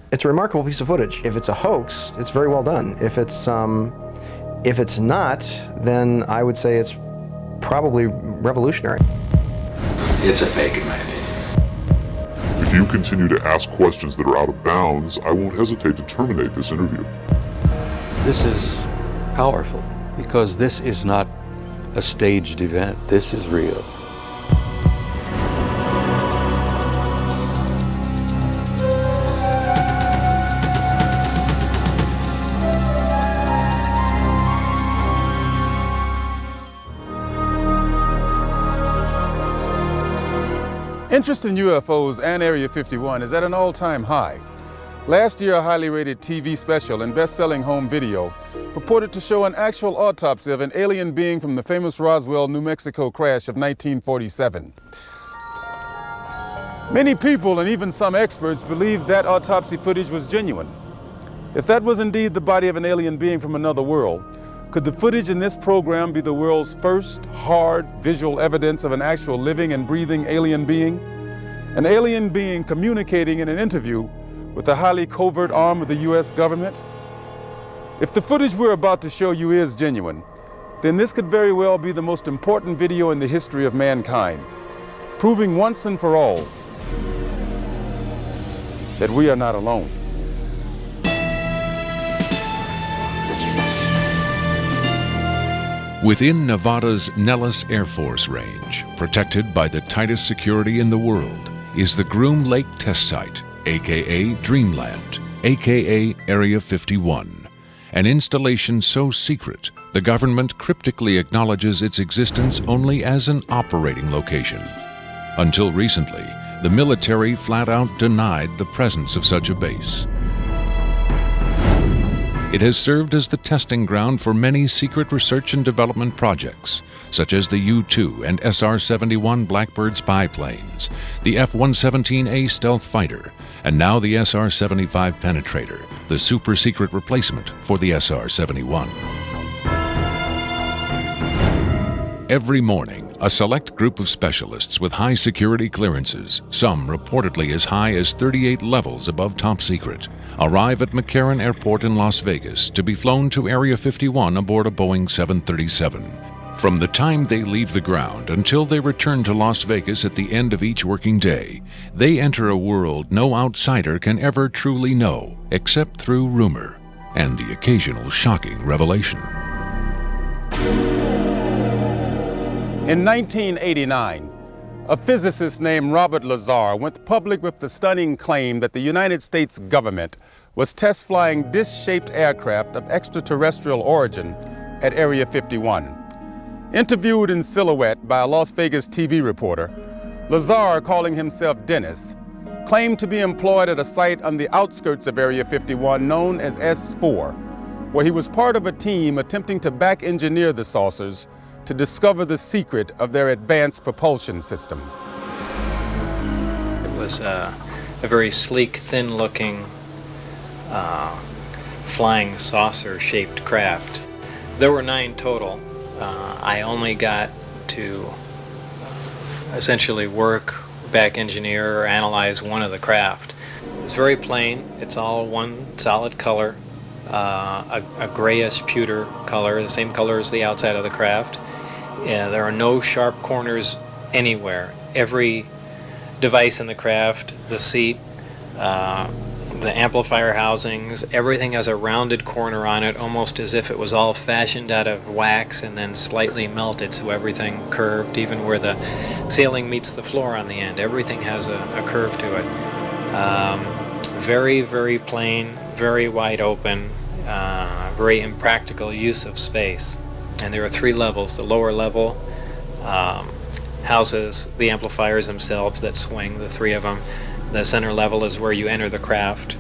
It's a remarkable piece of footage. If it's a hoax, it's very well done. If it's not, then I would say it's probably revolutionary. It's a fake, in my opinion. If you continue to ask questions that are out of bounds, I won't hesitate to terminate this interview. This is powerful because this is not a staged event. This is real. Interest in UFOs and Area 51 is at an all-time high. Last year, a highly rated TV special and best-selling home video purported to show an actual autopsy of an alien being from the famous Roswell, New Mexico crash of 1947. Many people and even some experts believed that autopsy footage was genuine. If that was indeed the body of an alien being from another world, could the footage in this program be the world's first hard visual evidence of an actual living and breathing alien being? An alien being communicating in an interview with a highly covert arm of the US government? If the footage we're about to show you is genuine, then this could very well be the most important video in the history of mankind, proving once and for all that we are not alone. Within Nevada's Nellis Air Force Range, protected by the tightest security in the world, is the Groom Lake Test Site, aka Dreamland, aka Area 51, an installation so secret the government cryptically acknowledges its existence only as an operating location. Until recently, the military flat out denied the presence of such a base. It has served as the testing ground for many secret research and development projects, such as the U-2 and SR-71 Blackbird spy planes, the F-117A stealth fighter, and now the SR-75 penetrator, the super-secret replacement for the SR-71. Every morning, a select group of specialists with high security clearances, some reportedly as high as 38 levels above top secret, arrive at McCarran Airport in Las Vegas to be flown to Area 51 aboard a Boeing 737. From the time they leave the ground until they return to Las Vegas at the end of each working day, they enter a world no outsider can ever truly know, except through rumor and the occasional shocking revelation. In 1989, a physicist named Robert Lazar went public with the stunning claim that the United States government was test flying dish-shaped aircraft of extraterrestrial origin at Area 51. Interviewed in silhouette by a Las Vegas TV reporter, Lazar, calling himself Dennis, claimed to be employed at a site on the outskirts of Area 51 known as S4, where he was part of a team attempting to back-engineer the saucers to discover the secret of their advanced propulsion system. It was a very sleek, thin-looking, flying saucer-shaped craft. There were 9 total. I only got to essentially work, back engineer, or analyze one of the craft. It's very plain. It's all one solid color, a grayish pewter color, the same color as the outside of the craft. There are no sharp corners anywhere. Every device in the craft, the seat, the amplifier housings, everything has a rounded corner on it, almost as if it was all fashioned out of wax and then slightly melted, so everything curved, even where the ceiling meets the floor on the end. Everything has a curve to it. Very, very plain, very wide open, very impractical use of space. And there are 3 levels. The lower level houses the amplifiers themselves that swing, the 3 of them. The center level is where you enter the craft,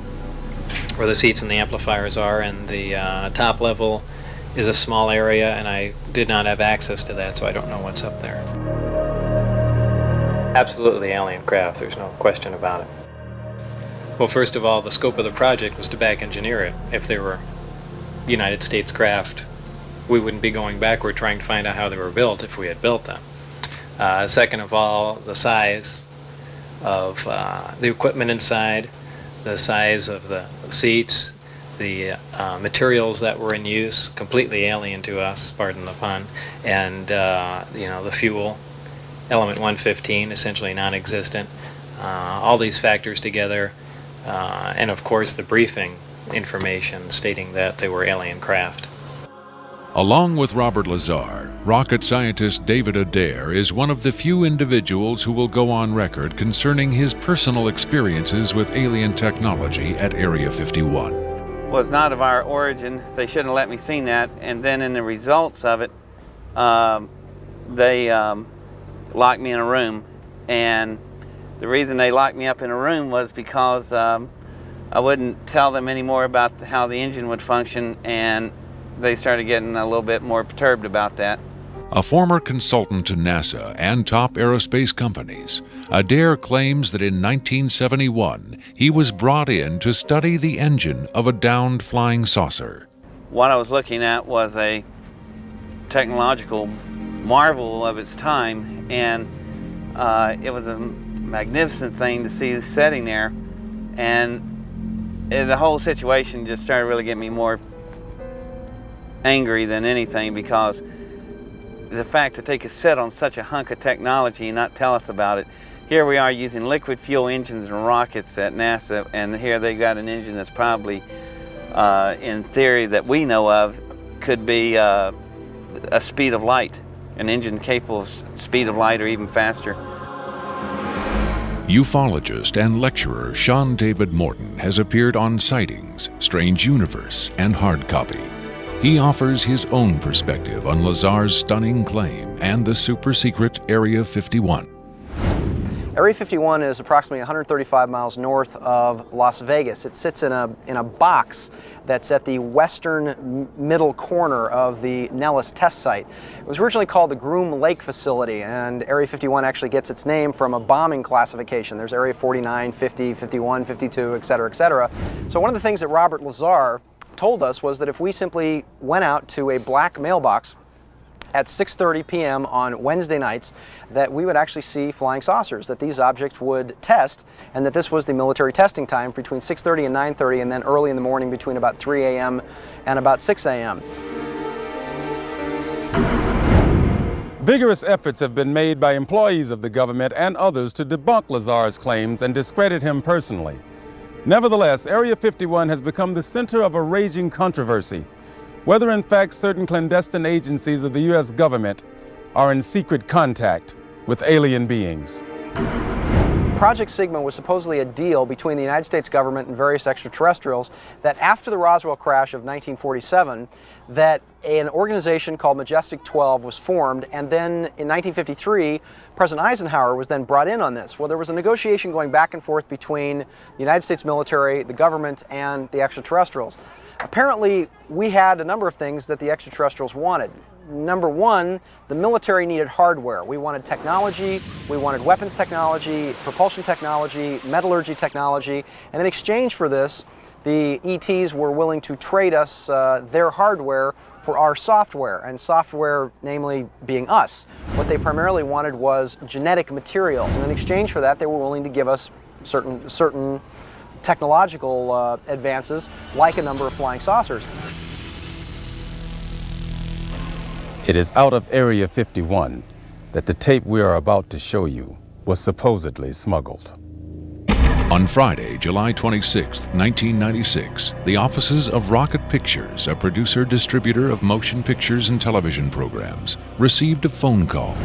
where the seats and the amplifiers are, and the top level is a small area, and I did not have access to that, so I don't know what's up there. Absolutely alien craft, there's no question about it. Well, first of all, the scope of the project was to back engineer it. If they were United States craft, we wouldn't be going backward trying to find out how they were built if we had built them. Second of all, the size of the equipment inside, the size of the seats, the materials that were in use, completely alien to us, pardon the pun, and the fuel, element 115, essentially non-existent. All these factors together, and of course the briefing information stating that they were alien craft. Along with Robert Lazar, rocket scientist David Adair is one of the few individuals who will go on record concerning his personal experiences with alien technology at Area 51. Was not of our origin. They shouldn't have let me see that. And then in the results of it, they locked me in a room. And the reason they locked me up in a room was because I wouldn't tell them any more about how the engine would function, and they started getting a little bit more perturbed about that. A former consultant to NASA and top aerospace companies, Adair claims that in 1971 he was brought in to study the engine of a downed flying saucer. What I was looking at was a technological marvel of its time, and it was a magnificent thing to see sitting there, and the whole situation just started really getting me more angry than anything, because the fact that they could sit on such a hunk of technology and not tell us about it. Here we are using liquid fuel engines and rockets at NASA, and here they got an engine that's probably, in theory that we know of, could be a speed of light, an engine capable of speed of light or even faster. Ufologist and lecturer Sean David Morton has appeared on Sightings, Strange Universe, and Hard Copy. He offers his own perspective on Lazar's stunning claim and the super-secret Area 51. Area 51 is approximately 135 miles north of Las Vegas. It sits in a box that's at the western middle corner of the Nellis test site. It was originally called the Groom Lake Facility, and Area 51 actually gets its name from a bombing classification. There's Area 49, 50, 51, 52, et cetera, et cetera. So one of the things that Robert Lazar told us was that if we simply went out to a black mailbox at 6:30 p.m. on Wednesday nights, that we would actually see flying saucers, that these objects would test, and that this was the military testing time between 6:30 and 9:30, and then early in the morning between about 3 a.m. and about 6 a.m. Vigorous efforts have been made by employees of the government and others to debunk Lazar's claims and discredit him personally. Nevertheless, Area 51 has become the center of a raging controversy, whether in fact certain clandestine agencies of the U.S. government are in secret contact with alien beings. Project Sigma was supposedly a deal between the United States government and various extraterrestrials that after the Roswell crash of 1947, that an organization called Majestic 12 was formed, and then in 1953, President Eisenhower was then brought in on this. Well, there was a negotiation going back and forth between the United States military, the government, and the extraterrestrials. Apparently, we had a number of things that the extraterrestrials wanted. Number one, the military needed hardware. We wanted technology, we wanted weapons technology, propulsion technology, metallurgy technology, and in exchange for this, the ETs were willing to trade us their hardware for our software, and software namely being us. What they primarily wanted was genetic material, and in exchange for that, they were willing to give us certain technological advances, like a number of flying saucers. It is out of Area 51 that the tape we are about to show you was supposedly smuggled. On Friday, July 26, 1996, the offices of Rocket Pictures, a producer-distributor of motion pictures and television programs, received a phone call.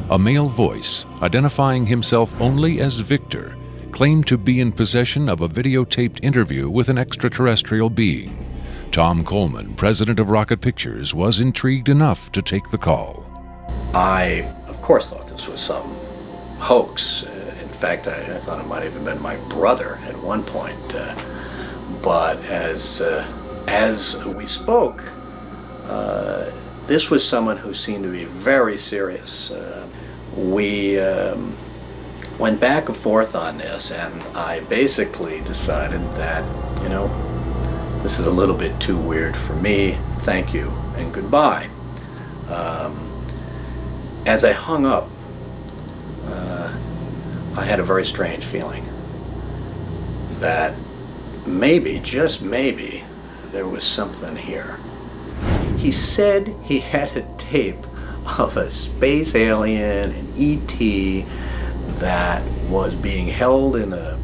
A male voice, identifying himself only as Victor, claimed to be in possession of a videotaped interview with an extraterrestrial being. Tom Coleman, president of Rocket Pictures, was intrigued enough to take the call. I, of course, thought this was some hoax. In fact, I thought it might have even been my brother at one point. But as we spoke, this was someone who seemed to be very serious. We went back and forth on this, and I basically decided that, this is a little bit too weird for me. Thank you and goodbye. As I hung up, I had a very strange feeling that maybe, just maybe, there was something here. He said he had a tape of a space alien, an ET, that was being held in a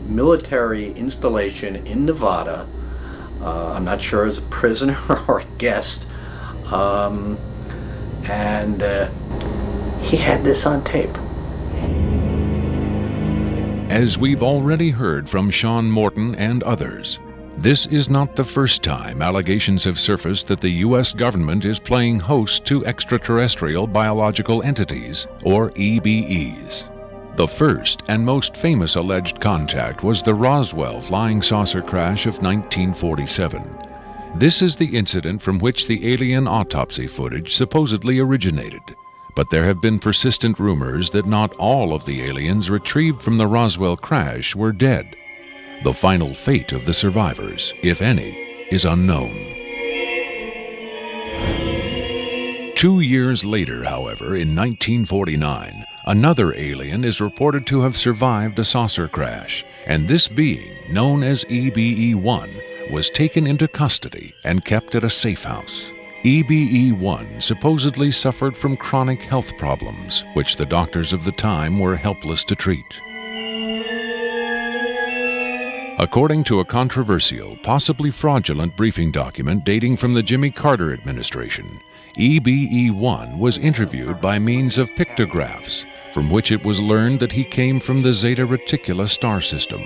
military installation in Nevada. I'm not sure as a prisoner or a guest. And he had this on tape. As we've already heard from Sean Morton and others, this is not the first time allegations have surfaced that the U.S. government is playing host to extraterrestrial biological entities, or EBEs. The first and most famous alleged contact was the Roswell flying saucer crash of 1947. This is the incident from which the alien autopsy footage supposedly originated. But there have been persistent rumors that not all of the aliens retrieved from the Roswell crash were dead. The final fate of the survivors, if any, is unknown. 2 years later, however, in 1949, another alien is reported to have survived a saucer crash, and this being, known as EBE-1, was taken into custody and kept at a safe house. EBE-1 supposedly suffered from chronic health problems, which the doctors of the time were helpless to treat. According to a controversial, possibly fraudulent briefing document dating from the Jimmy Carter administration, EBE-1 was interviewed by means of pictographs, from which it was learned that he came from the Zeta Reticuli star system.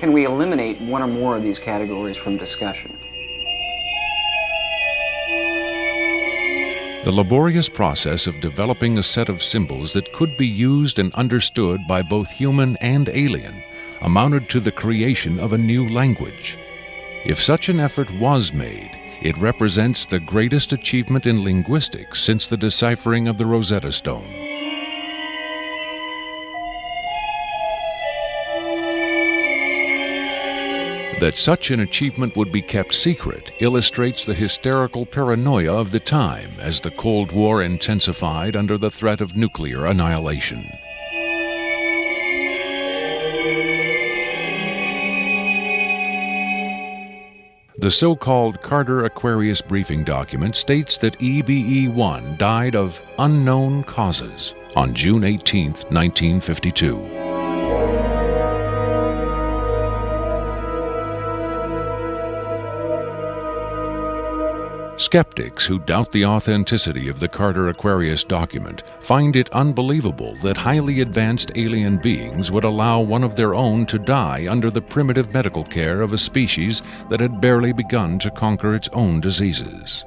Can we eliminate one or more of these categories from discussion? The laborious process of developing a set of symbols that could be used and understood by both human and alien amounted to the creation of a new language. If such an effort was made, it represents the greatest achievement in linguistics since the deciphering of the Rosetta Stone. That such an achievement would be kept secret illustrates the hysterical paranoia of the time as the Cold War intensified under the threat of nuclear annihilation. The so-called Carter-Aquarius briefing document states that EBE-1 died of unknown causes on June 18, 1952. Skeptics who doubt the authenticity of the Carter-Aquarius document find it unbelievable that highly advanced alien beings would allow one of their own to die under the primitive medical care of a species that had barely begun to conquer its own diseases.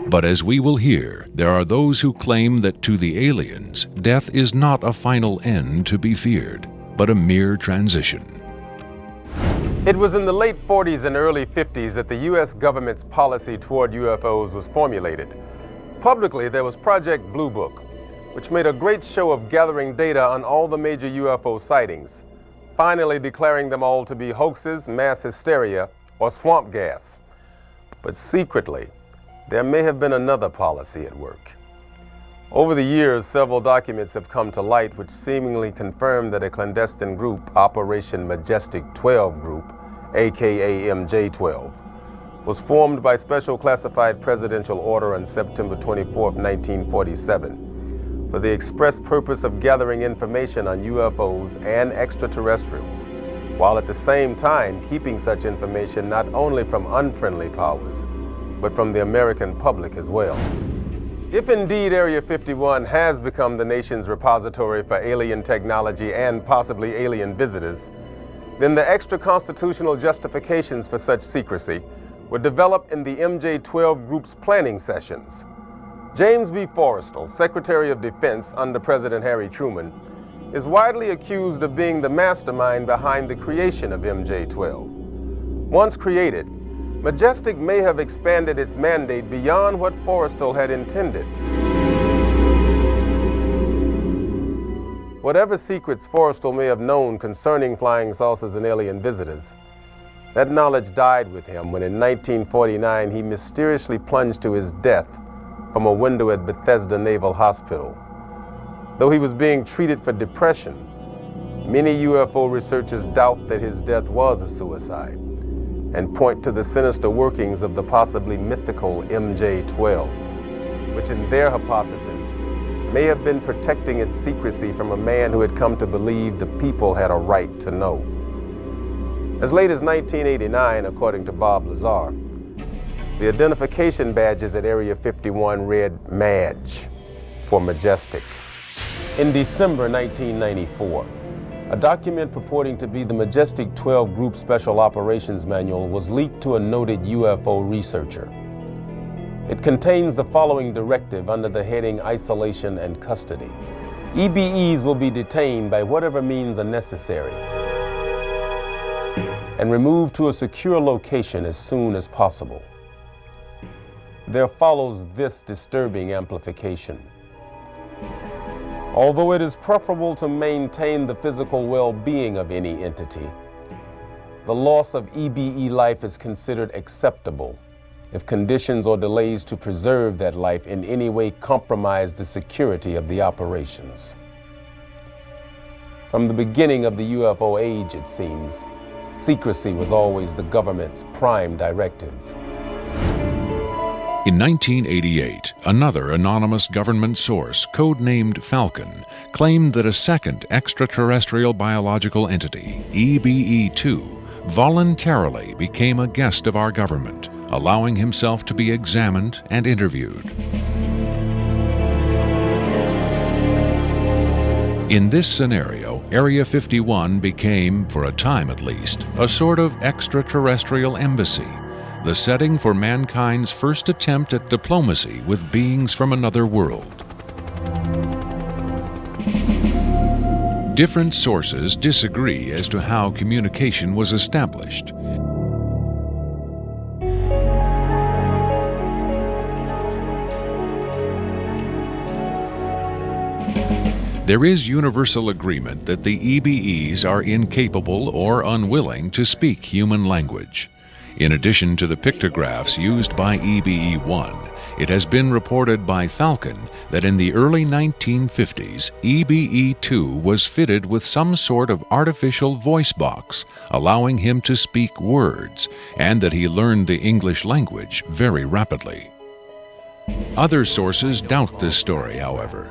But as we will hear, there are those who claim that to the aliens, death is not a final end to be feared, but a mere transition. It was in the late 40s and early 50s that the U.S. government's policy toward UFOs was formulated. Publicly, there was Project Blue Book, which made a great show of gathering data on all the major UFO sightings, finally declaring them all to be hoaxes, mass hysteria, or swamp gas. But secretly, there may have been another policy at work. Over the years, several documents have come to light which seemingly confirm that a clandestine group, Operation Majestic 12 Group, aka MJ-12, was formed by special classified presidential order on September 24, 1947, for the express purpose of gathering information on UFOs and extraterrestrials, while at the same time keeping such information not only from unfriendly powers, but from the American public as well. If indeed Area 51 has become the nation's repository for alien technology and possibly alien visitors, then the extra-constitutional justifications for such secrecy were developed in the MJ-12 Group's planning sessions. James B. Forrestal, Secretary of Defense under President Harry Truman, is widely accused of being the mastermind behind the creation of MJ-12. Once created, Majestic may have expanded its mandate beyond what Forrestal had intended. Whatever secrets Forrestal may have known concerning flying saucers and alien visitors, that knowledge died with him when in 1949 he mysteriously plunged to his death from a window at Bethesda Naval Hospital. Though he was being treated for depression, many UFO researchers doubt that his death was a suicide and point to the sinister workings of the possibly mythical MJ-12, which in their hypothesis may have been protecting its secrecy from a man who had come to believe the people had a right to know. As late as 1989, according to Bob Lazar, the identification badges at Area 51 read MAJ for Majestic. In December 1994, a document purporting to be the Majestic 12 Group Special Operations Manual was leaked to a noted UFO researcher. It contains the following directive under the heading Isolation and Custody. EBEs will be detained by whatever means are necessary and removed to a secure location as soon as possible. There follows this disturbing amplification. Although it is preferable to maintain the physical well-being of any entity, the loss of EBE life is considered acceptable if conditions or delays to preserve that life in any way compromise the security of the operations. From the beginning of the UFO age, it seems, secrecy was always the government's prime directive. In 1988, another anonymous government source, codenamed Falcon, claimed that a second extraterrestrial biological entity, EBE-2, voluntarily became a guest of our government, allowing himself to be examined and interviewed. In this scenario, Area 51 became, for a time at least, a sort of extraterrestrial embassy, the setting for mankind's first attempt at diplomacy with beings from another world. Different sources disagree as to how communication was established. There is universal agreement that the EBEs are incapable or unwilling to speak human language. In addition to the pictographs used by EBE-1, it has been reported by Falcon that in the early 1950s, EBE-2 was fitted with some sort of artificial voice box, allowing him to speak words, and that he learned the English language very rapidly. Other sources doubt this story, however.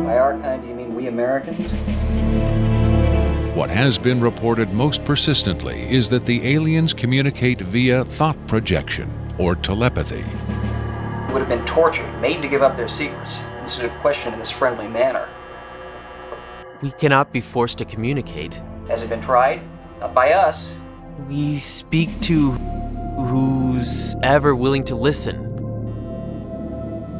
By our kind, do you mean we Americans? What has been reported most persistently is that the aliens communicate via thought projection, or telepathy. Would have been tortured, made to give up their secrets, instead of questioned in this friendly manner. We cannot be forced to communicate. Has it been tried? Not by us. We speak to who's ever willing to listen.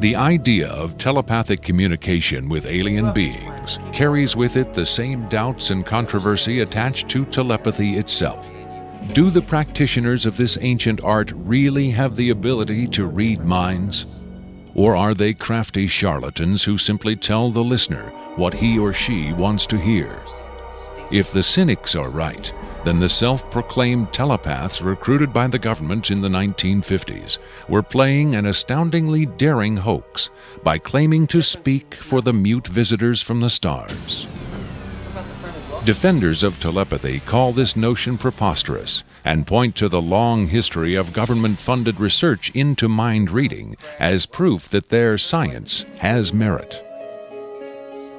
The idea of telepathic communication with alien beings carries with it the same doubts and controversy attached to telepathy itself. Do the practitioners of this ancient art really have the ability to read minds? Or are they crafty charlatans who simply tell the listener what he or she wants to hear? If the cynics are right, then the self-proclaimed telepaths recruited by the government in the 1950s were playing an astoundingly daring hoax by claiming to speak for the mute visitors from the stars. Defenders of telepathy call this notion preposterous and point to the long history of government-funded research into mind reading as proof that their science has merit.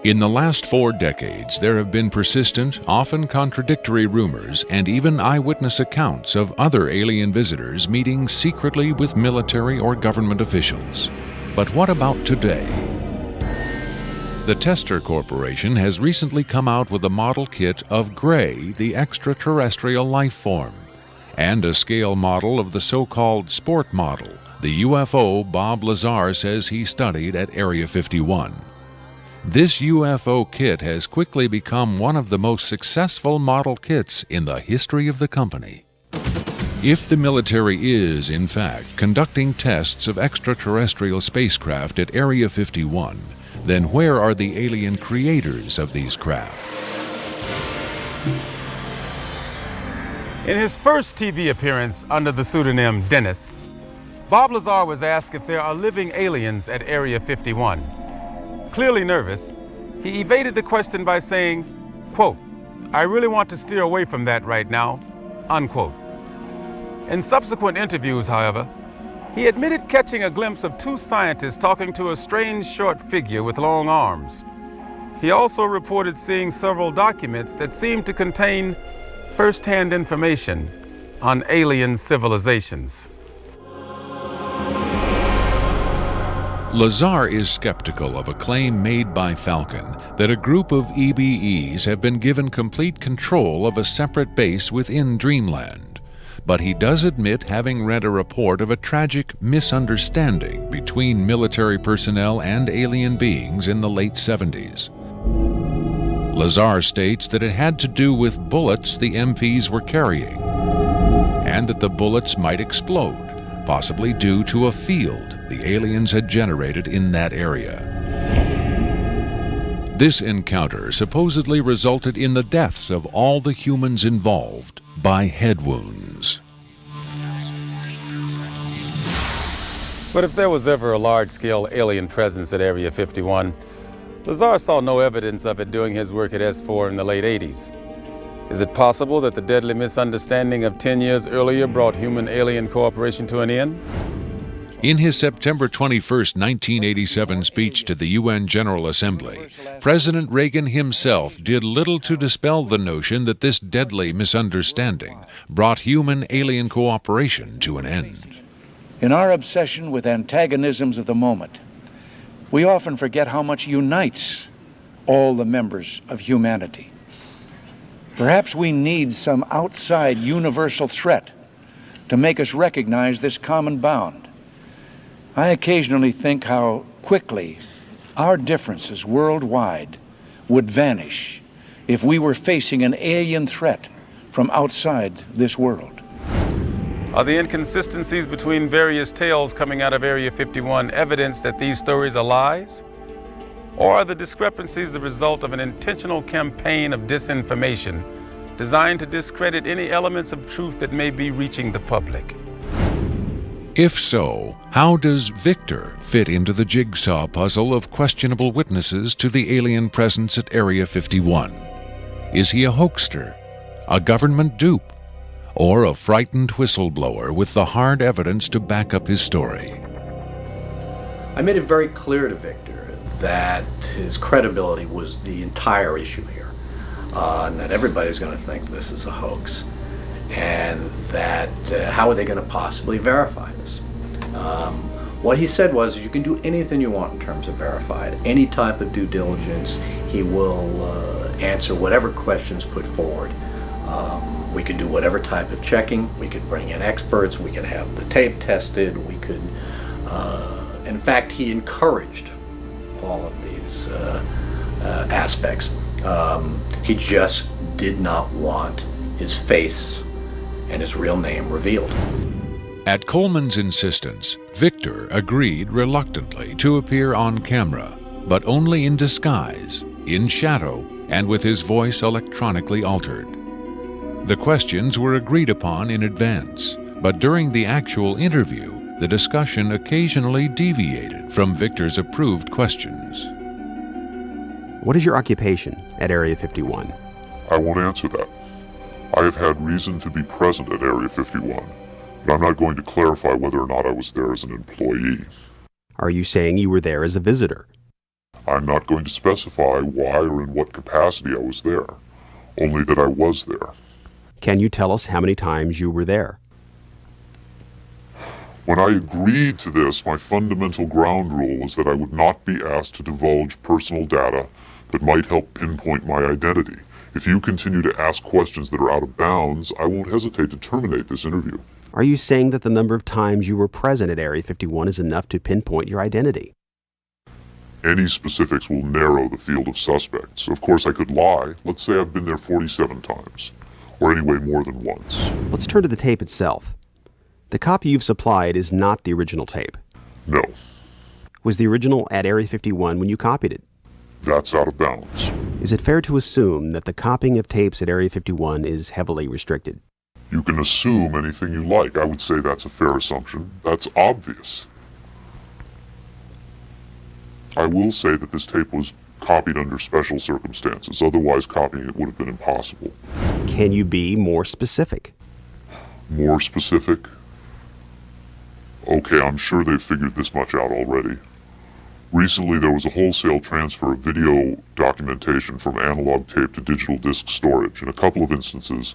In the last 4 decades, there have been persistent, often contradictory rumors and even eyewitness accounts of other alien visitors meeting secretly with military or government officials. But what about today? The Tester Corporation has recently come out with a model kit of Gray, the extraterrestrial life form, and a scale model of the so-called sport model, the UFO Bob Lazar says he studied at Area 51. This UFO kit has quickly become one of the most successful model kits in the history of the company. If the military is, in fact, conducting tests of extraterrestrial spacecraft at Area 51, then where are the alien creators of these craft? In his first TV appearance under the pseudonym Dennis, Bob Lazar was asked if there are living aliens at Area 51. Clearly nervous, he evaded the question by saying, quote, "I really want to steer away from that right now," unquote. In subsequent interviews, however, he admitted catching a glimpse of two scientists talking to a strange short figure with long arms. He also reported seeing several documents that seemed to contain first-hand information on alien civilizations. Lazar is skeptical of a claim made by Falcon that a group of EBEs have been given complete control of a separate base within Dreamland. But he does admit having read a report of a tragic misunderstanding between military personnel and alien beings in the late 70s. Lazar states that it had to do with bullets the MPs were carrying, and that the bullets might explode, possibly due to a field the aliens had generated in that area. This encounter supposedly resulted in the deaths of all the humans involved by head wounds. But if there was ever a large-scale alien presence at Area 51, Lazar saw no evidence of it doing his work at S4 in the late 80s. Is it possible that the deadly misunderstanding of 10 years earlier brought human-alien cooperation to an end? In his September 21, 1987 speech to the UN General Assembly, President Reagan himself did little to dispel the notion that this deadly misunderstanding brought human-alien cooperation to an end. In our obsession with antagonisms of the moment, we often forget how much unites all the members of humanity. Perhaps we need some outside universal threat to make us recognize this common bound. I occasionally think how quickly our differences worldwide would vanish if we were facing an alien threat from outside this world. Are the inconsistencies between various tales coming out of Area 51 evidence that these stories are lies? Or are the discrepancies the result of an intentional campaign of disinformation designed to discredit any elements of truth that may be reaching the public? If so, how does Victor fit into the jigsaw puzzle of questionable witnesses to the alien presence at Area 51? Is he a hoaxer, a government dupe, or a frightened whistleblower with the hard evidence to back up his story? I made it very clear to Victor that his credibility was the entire issue here, and that everybody's going to think this is a hoax, and that how are they going to possibly verify this? What he said was, you can do anything you want in terms of verified, any type of due diligence. He will answer whatever questions put forward. We could do whatever type of checking. We could bring in experts. We could have the tape tested. We could, in fact, he encouraged all of these aspects. He just did not want his face and his real name revealed. At Coleman's insistence, Victor agreed reluctantly to appear on camera, but only in disguise, in shadow, and with his voice electronically altered. The questions were agreed upon in advance, but during the actual interview, the discussion occasionally deviated from Victor's approved questions. What is your occupation at Area 51? I won't answer that. I have had reason to be present at Area 51, but I'm not going to clarify whether or not I was there as an employee. Are you saying you were there as a visitor? I'm not going to specify why or in what capacity I was there, only that I was there. Can you tell us how many times you were there? When I agreed to this, my fundamental ground rule was that I would not be asked to divulge personal data that might help pinpoint my identity. If you continue to ask questions that are out of bounds, I won't hesitate to terminate this interview. Are you saying that the number of times you were present at Area 51 is enough to pinpoint your identity? Any specifics will narrow the field of suspects. Of course, I could lie. Let's say I've been there 47 times, or anyway more than once. Let's turn to the tape itself. The copy you've supplied is not the original tape. No. Was the original at Area 51 when you copied it? That's out of bounds. Is it fair to assume that the copying of tapes at Area 51 is heavily restricted? You can assume anything you like. I would say that's a fair assumption. That's obvious. I will say that this tape was copied under special circumstances. Otherwise, copying it would have been impossible. Can you be more specific? More specific? Okay, I'm sure they've figured this much out already. Recently, there was a wholesale transfer of video documentation from analog tape to digital disc storage. In a couple of instances,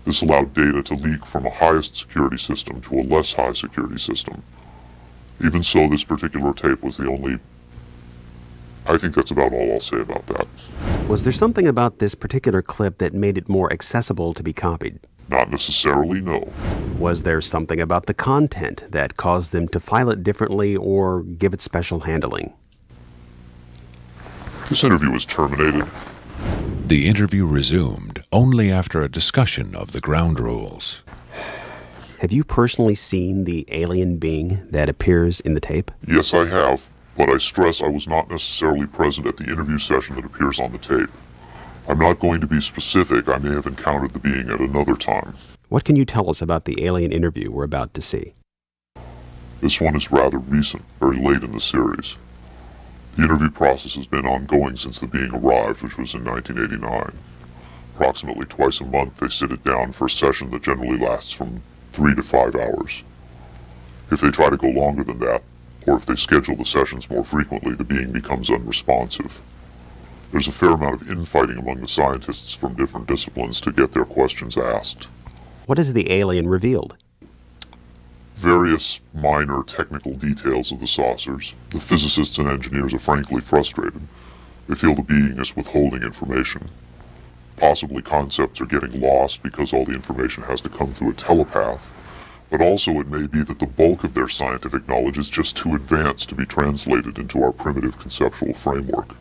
this allowed data to leak from a highest security system to a less high security system. Even so, this particular tape was the only... I think that's about all I'll say about that. Was there something about this particular clip that made it more accessible to be copied? Not necessarily, no. Was there something about the content that caused them to file it differently or give it special handling? This interview was terminated. The interview resumed only after a discussion of the ground rules. Have you personally seen the alien being that appears in the tape? Yes, I have, but I stress I was not necessarily present at the interview session that appears on the tape. I'm not going to be specific. I may have encountered the being at another time. What can you tell us about the alien interview we're about to see? This one is rather recent, very late in the series. The interview process has been ongoing since the being arrived, which was in 1989. Approximately twice a month, they sit it down for a session that generally lasts from 3 to 5 hours. If they try to go longer than that, or if they schedule the sessions more frequently, the being becomes unresponsive. There's a fair amount of infighting among the scientists from different disciplines to get their questions asked. What has the alien revealed? Various minor technical details of the saucers. The physicists and engineers are frankly frustrated. They feel the being is withholding information. Possibly concepts are getting lost because all the information has to come through a telepath. But also it may be that the bulk of their scientific knowledge is just too advanced to be translated into our primitive conceptual framework.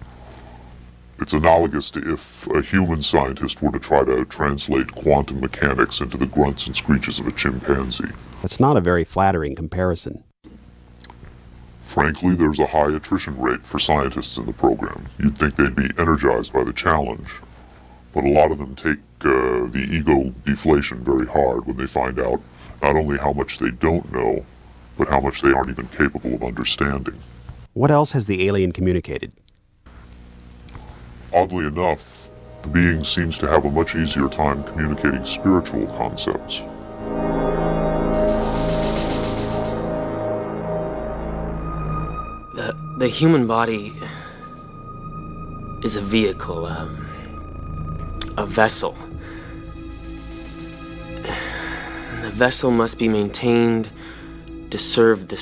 It's analogous to if a human scientist were to try to translate quantum mechanics into the grunts and screeches of a chimpanzee. That's not a very flattering comparison. Frankly, there's a high attrition rate for scientists in the program. You'd think they'd be energized by the challenge, but a lot of them take the ego deflation very hard when they find out not only how much they don't know, but how much they aren't even capable of understanding. What else has the alien communicated? Oddly enough, the being seems to have a much easier time communicating spiritual concepts. The human body is a vehicle, a vessel. The vessel must be maintained to serve the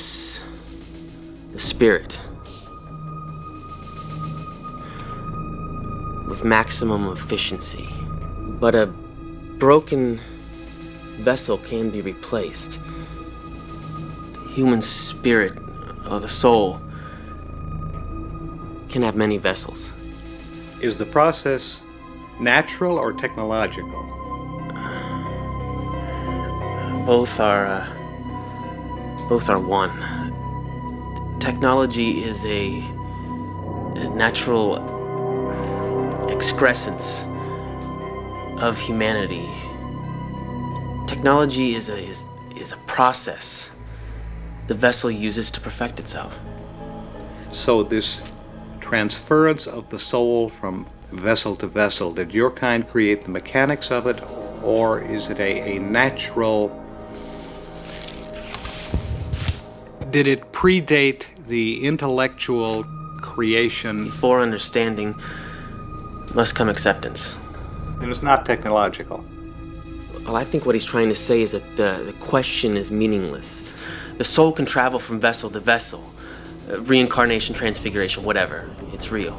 spirit with maximum efficiency. But a broken vessel can be replaced. The human spirit, or the soul, can have many vessels. Is the process natural or technological? Both are one. Technology is a natural excrescence of humanity. Technology is a process the vessel uses to perfect itself. So this transference of the soul from vessel to vessel, did your kind create the mechanics of it, or is it a natural... Did it predate the intellectual creation? Before understanding must come acceptance. Then it's not technological. Well, I think what he's trying to say is that the question is meaningless. The soul can travel from vessel to vessel. Reincarnation, transfiguration, whatever. It's real.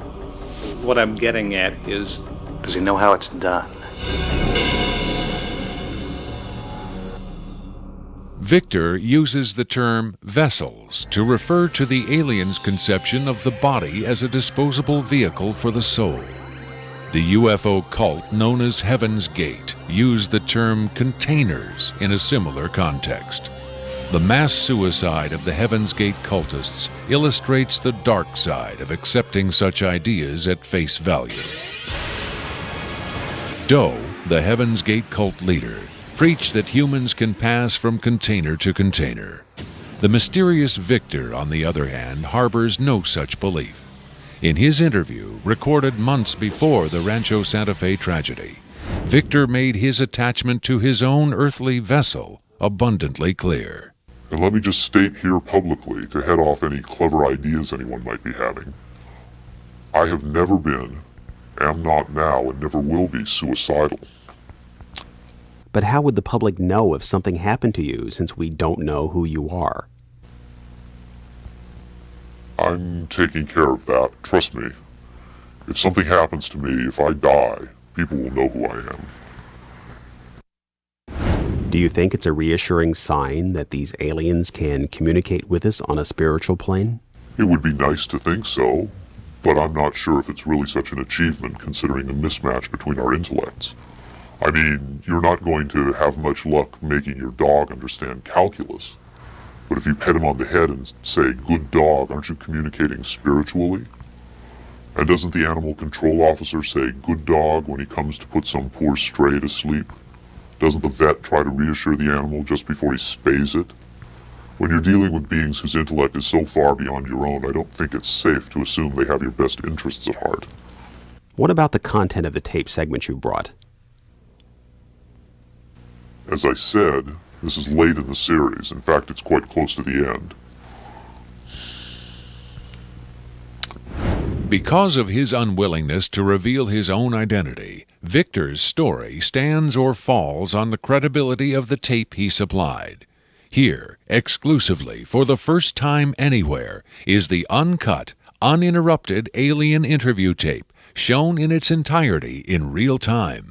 What I'm getting at is, does he know how it's done? Victor uses the term vessels to refer to the alien's conception of the body as a disposable vehicle for the soul. The UFO cult known as Heaven's Gate used the term containers in a similar context. The mass suicide of the Heaven's Gate cultists illustrates the dark side of accepting such ideas at face value. Doe, the Heaven's Gate cult leader, preach that humans can pass from container to container. The mysterious Victor, on the other hand, harbors no such belief. In his interview, recorded months before the Rancho Santa Fe tragedy, Victor made his attachment to his own earthly vessel abundantly clear. And let me just state here publicly, to head off any clever ideas anyone might be having, I have never been, am not now, and never will be suicidal. But how would the public know if something happened to you, since we don't know who you are? I'm taking care of that, trust me. If something happens to me, if I die, people will know who I am. Do you think it's a reassuring sign that these aliens can communicate with us on a spiritual plane? It would be nice to think so, but I'm not sure if it's really such an achievement considering the mismatch between our intellects. I mean, you're not going to have much luck making your dog understand calculus. But if you pet him on the head and say, "Good dog," aren't you communicating spiritually? And doesn't the animal control officer say, "Good dog," when he comes to put some poor stray to sleep? Doesn't the vet try to reassure the animal just before he spays it? When you're dealing with beings whose intellect is so far beyond your own, I don't think it's safe to assume they have your best interests at heart. What about the content of the tape segment you brought? As I said, this is late in the series. In fact, it's quite close to the end. Because of his unwillingness to reveal his own identity, Victor's story stands or falls on the credibility of the tape he supplied. Here, exclusively, for the first time anywhere, is the uncut, uninterrupted Alien Interview tape, shown in its entirety in real time.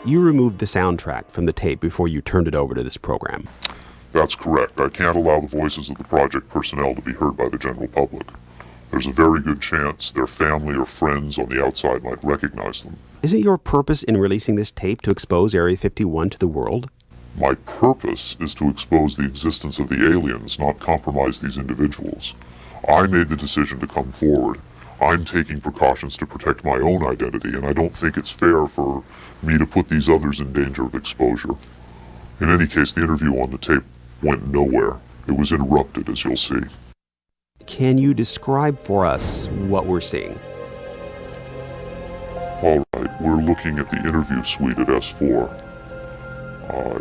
You removed the soundtrack from the tape before you turned it over to this program. That's correct. I can't allow the voices of the project personnel to be heard by the general public. There's a very good chance their family or friends on the outside might recognize them. Isn't your purpose in releasing this tape to expose Area 51 to the world? My purpose is to expose the existence of the aliens, not compromise these individuals. I made the decision to come forward. I'm taking precautions to protect my own identity, and I don't think it's fair for me to put these others in danger of exposure. In any case, the interview on the tape went nowhere. It was interrupted, as you'll see. Can you describe for us what we're seeing? All right, we're looking at the interview suite at S4.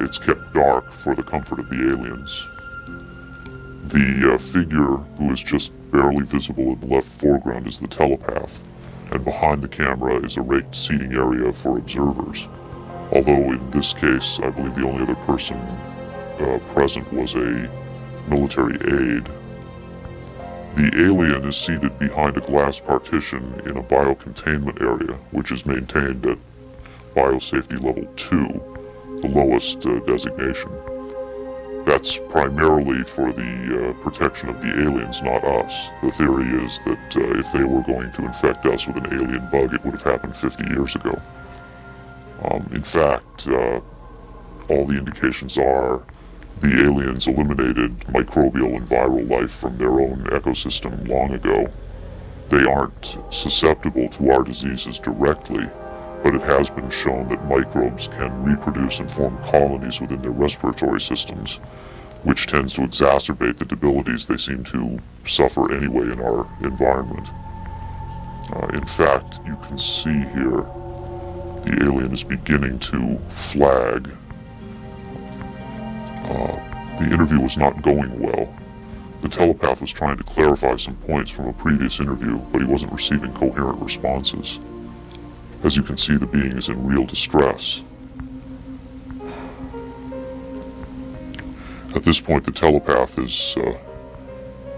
It's kept dark for the comfort of the aliens. The figure who is just barely visible in the left foreground is the telepath, and behind the camera is a raked seating area for observers. Although in this case, I believe the only other person present was a military aide. The alien is seated behind a glass partition in a biocontainment area, which is maintained at Biosafety Level 2, the lowest designation. That's primarily for the protection of the aliens, not us. The theory is that if they were going to infect us with an alien bug, it would have happened 50 years ago. In fact, all the indications are the aliens eliminated microbial and viral life from their own ecosystem long ago. They aren't susceptible to our diseases directly, but it has been shown that microbes can reproduce and form colonies within their respiratory systems, which tends to exacerbate the debilities they seem to suffer anyway in our environment. In fact, you can see here the alien is beginning to flag. The interview was not going well. The telepath was trying to clarify some points from a previous interview, but he wasn't receiving coherent responses. As you can see, the being is in real distress. At this point, the telepath is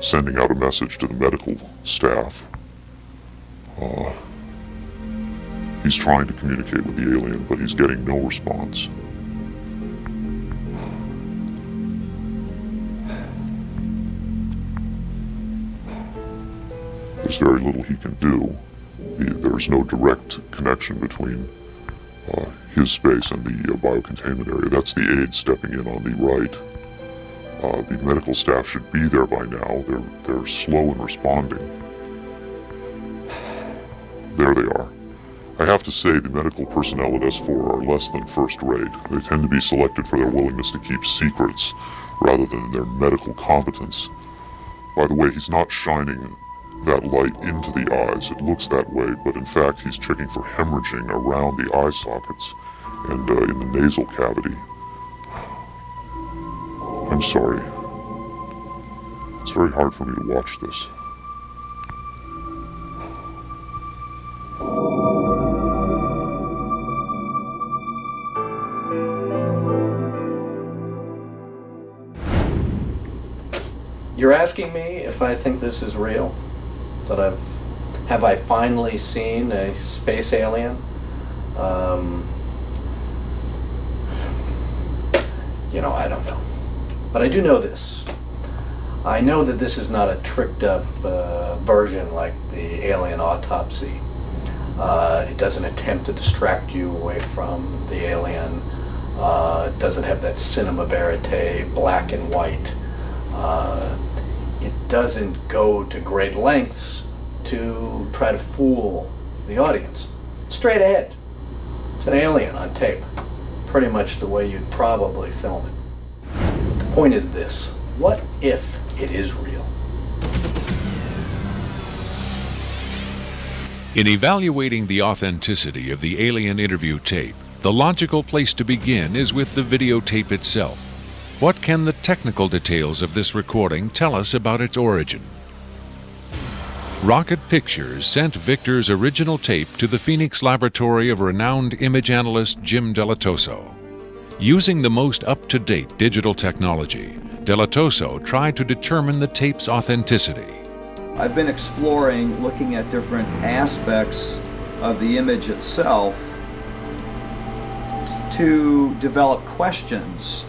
sending out a message to the medical staff. He's trying to communicate with the alien, but he's getting no response. There's very little he can do. There's no direct connection between his space and the biocontainment area. That's the aide stepping in on the right. The medical staff should be there by now. They're slow in responding. There they are. I have to say the medical personnel at S4 are less than first rate. They tend to be selected for their willingness to keep secrets rather than their medical competence. By the way, he's not shining that light into the eyes. It looks that way, but in fact he's checking for hemorrhaging around the eye sockets and in the nasal cavity. I'm sorry. It's very hard for me to watch this. You're asking me if I think this is real? That have I finally seen a space alien? I don't know. But I do know this. I know that this is not a tricked up version like the Alien Autopsy. It doesn't attempt to distract you away from the alien. It doesn't have that cinema verite, black and white. It doesn't go to great lengths to try to fool the audience. It's straight ahead. It's an alien on tape. Pretty much the way you'd probably film it. The point is this: what if it is real? In evaluating the authenticity of the Alien Interview tape, the logical place to begin is with the videotape itself. What can the technical details of this recording tell us about its origin? Rocket Pictures sent Victor's original tape to the Phoenix laboratory of renowned image analyst Jim Delatoso. Using the most up-to-date digital technology, Delatoso tried to determine the tape's authenticity. I've been exploring, looking at different aspects of the image itself to develop questions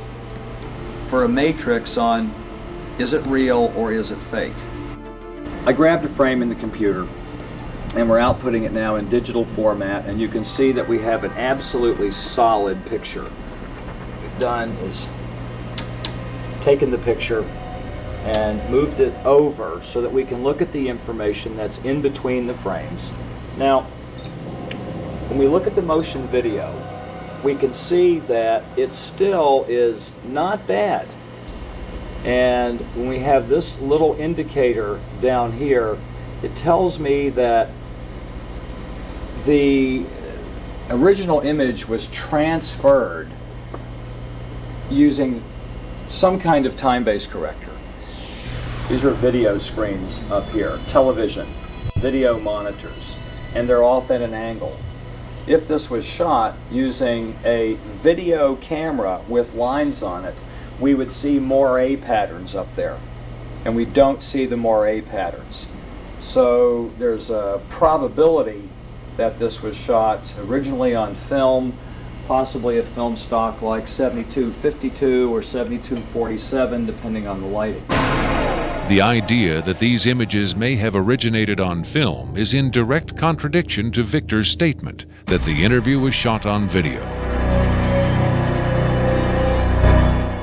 for a matrix on is it real or is it fake. I grabbed a frame in the computer and we're outputting it now in digital format, and you can see that we have an absolutely solid picture. What we've done is taken the picture and moved it over so that we can look at the information that's in between the frames. Now, when we look at the motion video, we can see that it still is not bad. And when we have this little indicator down here, it tells me that the original image was transferred using some kind of time-based corrector. These are video screens up here, television, video monitors, and they're off at an angle. If this was shot using a video camera with lines on it, we would see moire patterns up there, and we don't see the moire patterns. So there's a probability that this was shot originally on film, possibly a film stock like 72-52 or 72-47, depending on the lighting. The idea that these images may have originated on film is in direct contradiction to Victor's statement that the interview was shot on video.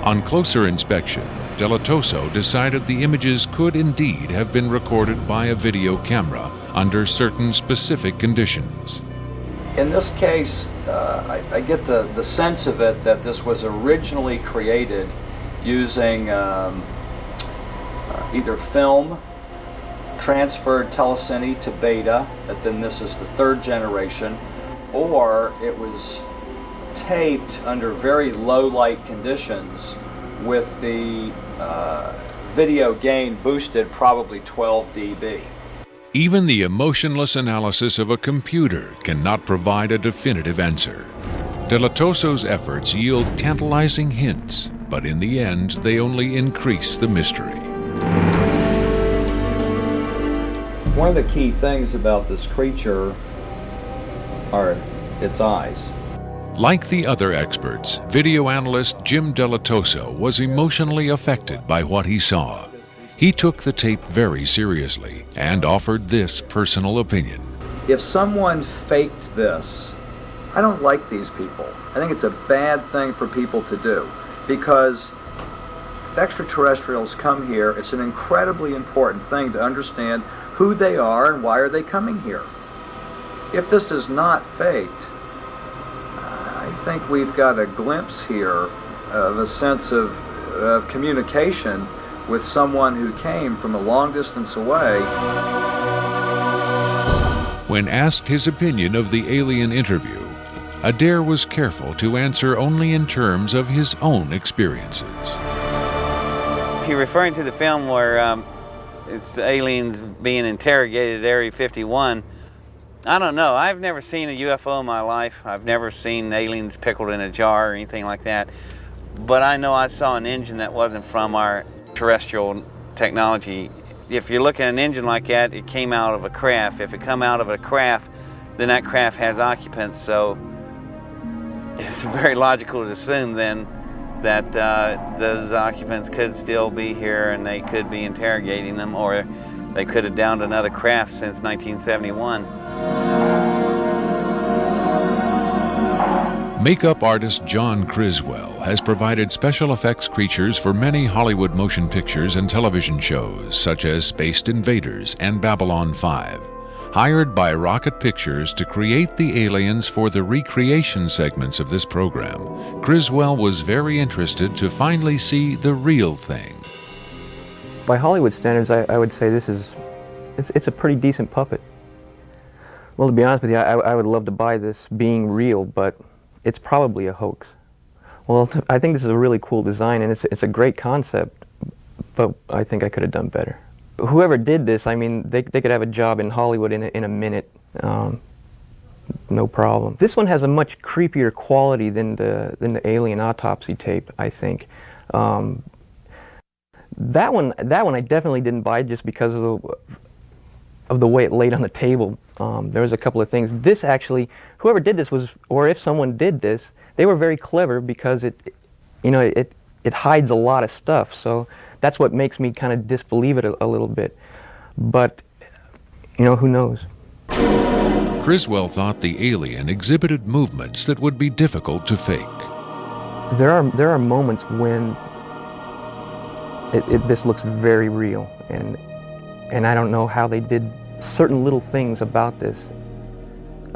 On closer inspection, Delatoso decided the images could indeed have been recorded by a video camera under certain specific conditions. In this case, I get the sense of it that this was originally created using either film, transferred telecine to beta, and then this is the third generation, or it was taped under very low light conditions with the video gain boosted probably 12 dB. Even the emotionless analysis of a computer cannot provide a definitive answer. Delatoso's efforts yield tantalizing hints, but in the end they only increase the mystery. One of the key things about this creature are its eyes. Like the other experts, video analyst Jim Delatoso was emotionally affected by what he saw. He took the tape very seriously and offered this personal opinion. If someone faked this, I don't like these people. I think it's a bad thing for people to do, because if extraterrestrials come here, it's an incredibly important thing to understand who they are and why are they coming here. If this is not faked, I think we've got a glimpse here of a sense of communication with someone who came from a long distance away. When asked his opinion of the Alien Interview, Adair was careful to answer only in terms of his own experiences. If you're referring to the film where it's aliens being interrogated at Area 51, I don't know. I've never seen a UFO in my life. I've never seen aliens pickled in a jar or anything like that. But I know I saw an engine that wasn't from our terrestrial technology. If you look at an engine like that, it came out of a craft. If it come out of a craft, then that craft has occupants. So it's very logical to assume then that those occupants could still be here and they could be interrogating them, or they could have downed another craft since 1971. Makeup artist John Criswell has provided special effects creatures for many Hollywood motion pictures and television shows, such as Spaced Invaders and Babylon 5. Hired by Rocket Pictures to create the aliens for the recreation segments of this program, Criswell was very interested to finally see the real thing. By Hollywood standards, I would say it's a pretty decent puppet. Well, to be honest with you, I would love to buy this being real, but it's probably a hoax. Well, I think this is a really cool design, and it's a great concept, but I think I could have done better. Whoever did this, I mean, they could have a job in Hollywood in a minute, no problem. This one has a much creepier quality than the Alien autopsy tape, I think. That one I definitely didn't buy just because of the way it laid on the table. There was a couple of things. This actually, whoever did this was, or if someone did this, they were very clever because it it hides a lot of stuff. So that's what makes me kind of disbelieve it a little bit. But, you know, who knows? Criswell thought the alien exhibited movements that would be difficult to fake. There are moments when this looks very real, and I don't know how they did certain little things about this.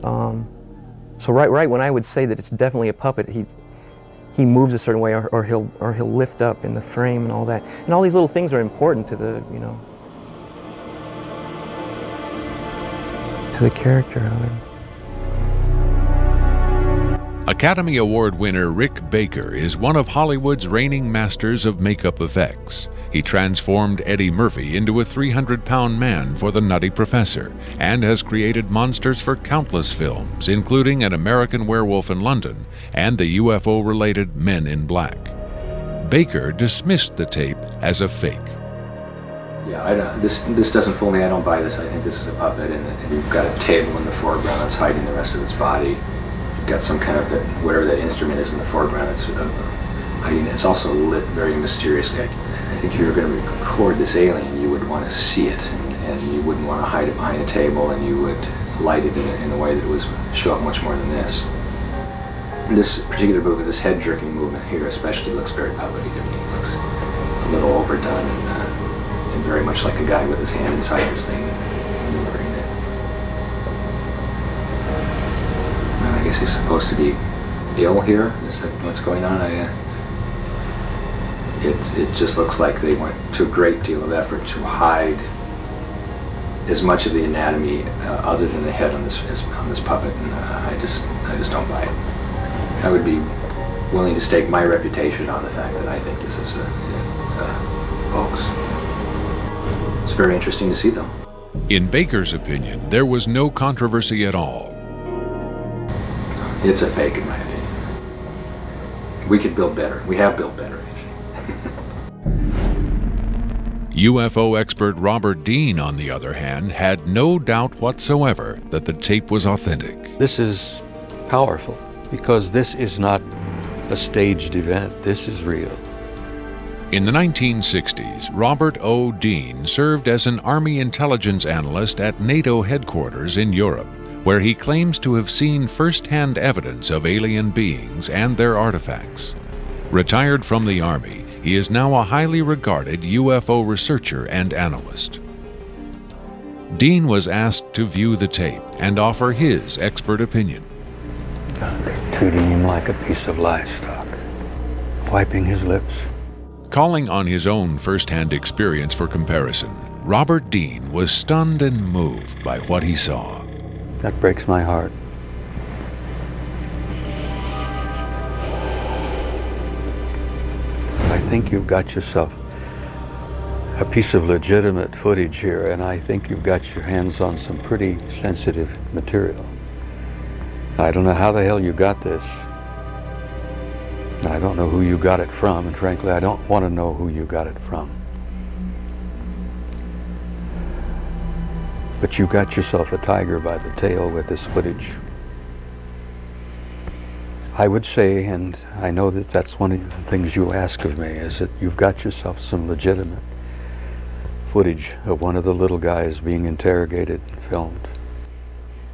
So right when I would say that it's definitely a puppet, he moves a certain way, or he'll lift up in the frame and all that, and all these little things are important to the, you know, to the character of it. Academy Award winner Rick Baker is one of Hollywood's reigning masters of makeup effects. He transformed Eddie Murphy into a 300-pound man for The Nutty Professor and has created monsters for countless films, including An American Werewolf in London and the UFO-related Men in Black. Baker dismissed the tape as a fake. Yeah, this doesn't fool me. I don't buy this. I think this is a puppet, and you've got a table in the foreground that's hiding the rest of its body. You've got some kind of whatever that instrument is in the foreground. It's hiding. It's also lit very mysteriously. I think if you were going to record this alien, you would want to see it, and you wouldn't want to hide it behind a table, and you would light it in a way that would show up much more than this. This particular movement, this head-jerking movement here especially, looks very puppety to me. It looks a little overdone and very much like a guy with his hand inside this thing maneuvering it. I guess he's supposed to be ill here. Is that what's going on? It just looks like they went to a great deal of effort to hide as much of the anatomy other than the head on this puppet, and I just don't buy it. I would be willing to stake my reputation on the fact that I think this is a hoax. It's very interesting to see them. In Baker's opinion, there was no controversy at all. It's a fake, in my opinion. We could build better. We have built better. UFO expert Robert Dean, on the other hand, had no doubt whatsoever that the tape was authentic. This is powerful because this is not a staged event. This is real. In the 1960s, Robert O. Dean served as an Army intelligence analyst at NATO headquarters in Europe, where he claims to have seen first-hand evidence of alien beings and their artifacts. Retired from the Army, he is now a highly regarded UFO researcher and analyst. Dean was asked to view the tape and offer his expert opinion. They're treating him like a piece of livestock, wiping his lips. Calling on his own first-hand experience for comparison, Robert Dean was stunned and moved by what he saw. That breaks my heart. I think you've got yourself a piece of legitimate footage here, and I think you've got your hands on some pretty sensitive material. I don't know how the hell you got this. I don't know who you got it from, and frankly, I don't want to know who you got it from. But you got yourself a tiger by the tail with this footage. I would say, and I know that that's one of the things you ask of me, is that you've got yourself some legitimate footage of one of the little guys being interrogated and filmed.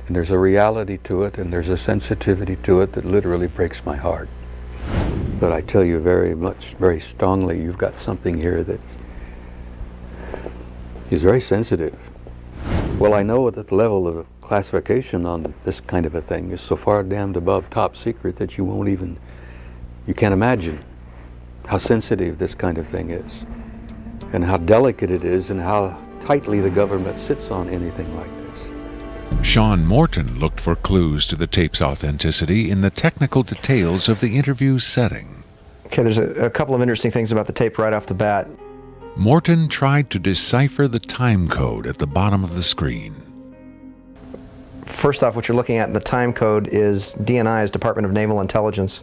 And there's a reality to it, and there's a sensitivity to it that literally breaks my heart. But I tell you very strongly, you've got something here that is very sensitive. Well, I know that the level of classification on this kind of a thing is so far damned above top secret that you can't imagine how sensitive this kind of thing is, and how delicate it is, and how tightly the government sits on anything like this. Sean Morton looked for clues to the tape's authenticity in the technical details of the interview's setting. Okay, there's a couple of interesting things about the tape right off the bat. Morton tried to decipher the time code at the bottom of the screen. First off, what you're looking at in the time code is DNI's Department of Naval Intelligence.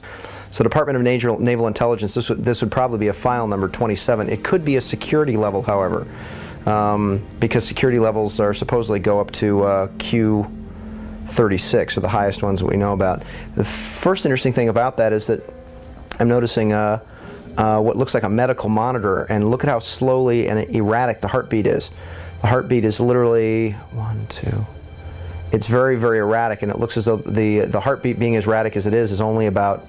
So Department of Naval Intelligence, this would probably be a file number 27. It could be a security level, however, because security levels are supposedly go up to Q36, or the highest ones that we know about. The first interesting thing about that is that I'm noticing what looks like a medical monitor, and look at how slowly and erratic the heartbeat is. The heartbeat is literally 1, 2. It's very, very erratic, and it looks as though the heartbeat being as erratic as it is only about,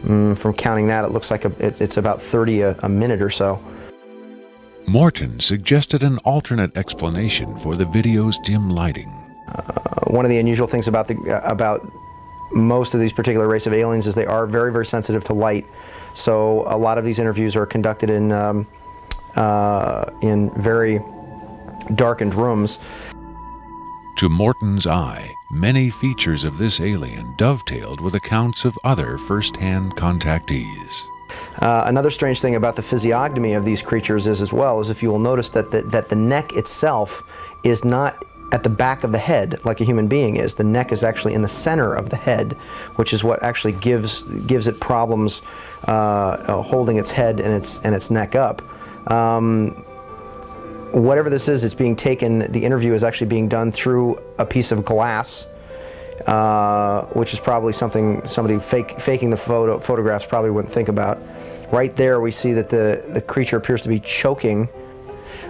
from counting that, it looks like it's about 30 a minute or so. Morton suggested an alternate explanation for the video's dim lighting. One of the unusual things about most of these particular race of aliens is they are very, very sensitive to light. So a lot of these interviews are conducted in very darkened rooms. To Morton's eye, many features of this alien dovetailed with accounts of other first-hand contactees. Another strange thing about the physiognomy of these creatures is, as well, is if you will notice that the neck itself is not at the back of the head like a human being is. The neck is actually in the center of the head, which is what actually gives it problems holding its head and its neck up. Whatever this is, it's being taken, the interview is actually being done through a piece of glass, which is probably something somebody faking the photographs probably wouldn't think about. Right there we see that the creature appears to be choking.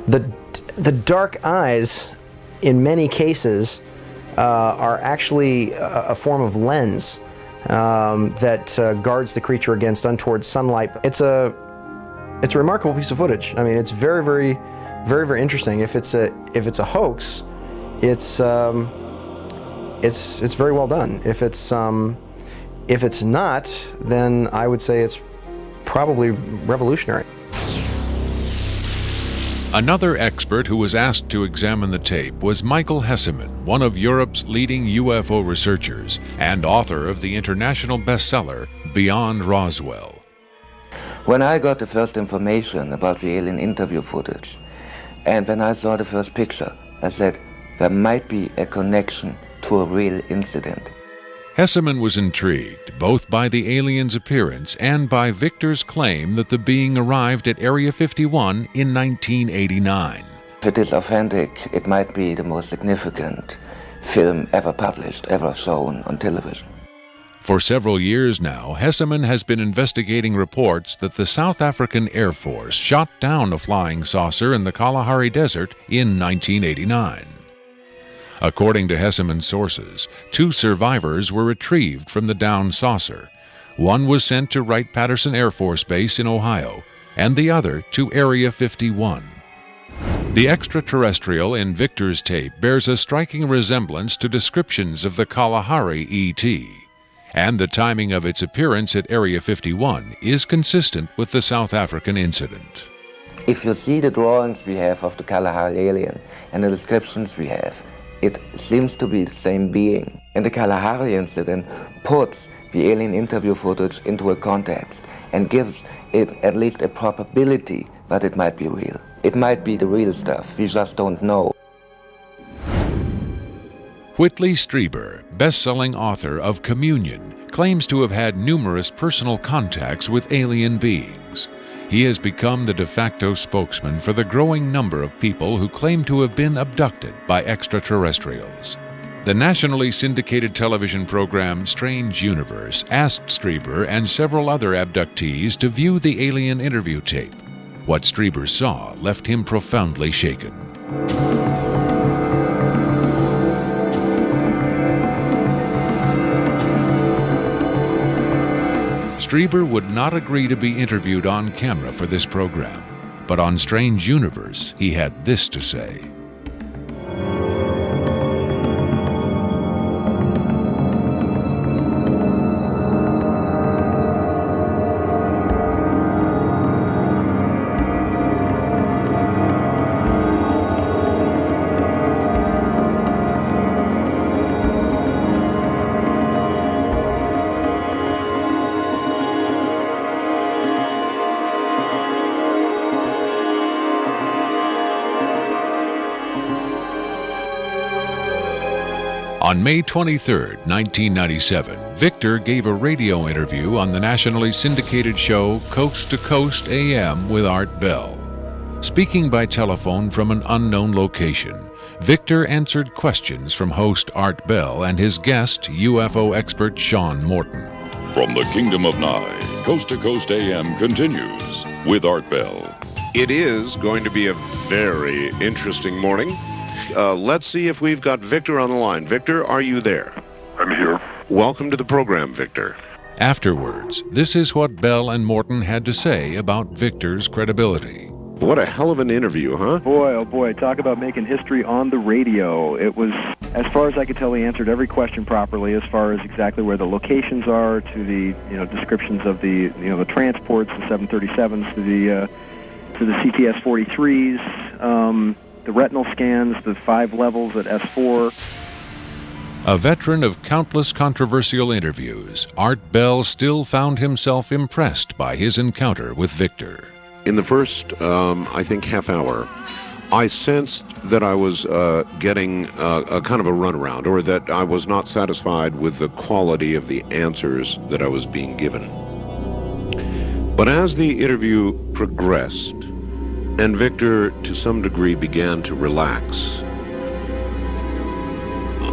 The dark eyes, in many cases, are actually a form of lens that guards the creature against untoward sunlight. It's a remarkable piece of footage. I mean, it's very, very, very, very interesting. If it's a hoax, it's very well done. If it's not, then I would say it's probably revolutionary. Another expert who was asked to examine the tape was Michael Hesseman, one of Europe's leading UFO researchers and author of the international bestseller Beyond Roswell. When I got the first information about the alien interview footage, and when I saw the first picture, I said there might be a connection to a real incident. Hesseman was intrigued both by the alien's appearance and by Victor's claim that the being arrived at Area 51 in 1989. If it is authentic, it might be the most significant film ever published, ever shown on television. For several years now, Hesseman has been investigating reports that the South African Air Force shot down a flying saucer in the Kalahari Desert in 1989. According to Hesseman's sources, 2 survivors were retrieved from the downed saucer. One was sent to Wright-Patterson Air Force Base in Ohio, and the other to Area 51. The extraterrestrial in Victor's tape bears a striking resemblance to descriptions of the Kalahari ET, and the timing of its appearance at Area 51 is consistent with the South African incident. If you see the drawings we have of the Kalahari alien and the descriptions we have, it seems to be the same being. And the Kalahari incident puts the alien interview footage into a context and gives it at least a probability that it might be real. It might be the real stuff, we just don't know. Whitley Strieber, best-selling author of Communion, claims to have had numerous personal contacts with alien beings. He has become the de facto spokesman for the growing number of people who claim to have been abducted by extraterrestrials. The nationally syndicated television program Strange Universe asked Strieber and several other abductees to view the alien interview tape. What Strieber saw left him profoundly shaken. Strieber would not agree to be interviewed on camera for this program, but on Strange Universe, he had this to say. On May 23, 1997, Victor gave a radio interview on the nationally syndicated show Coast to Coast AM with Art Bell. Speaking by telephone from an unknown location, Victor answered questions from host Art Bell and his guest, UFO expert Sean Morton. From the Kingdom of Nye, Coast to Coast AM continues with Art Bell. It is going to be a very interesting morning. Let's see if we've got Victor on the line. Victor, are you there? I'm here. Welcome to the program, Victor. Afterwards, this is what Bell and Morton had to say about Victor's credibility. What a hell of an interview, huh? Boy, oh boy, talk about making history on the radio. It was, as far as I could tell, he answered every question properly as far as exactly where the locations are, to the, descriptions of the, the transports, the 737s, to the CTS-43s, the retinal scans, the 5 levels at S4. A veteran of countless controversial interviews, Art Bell still found himself impressed by his encounter with Victor. In the first, I think, half hour, I sensed that I was getting a kind of a runaround, or that I was not satisfied with the quality of the answers that I was being given. But as the interview progressed, and Victor, to some degree, began to relax,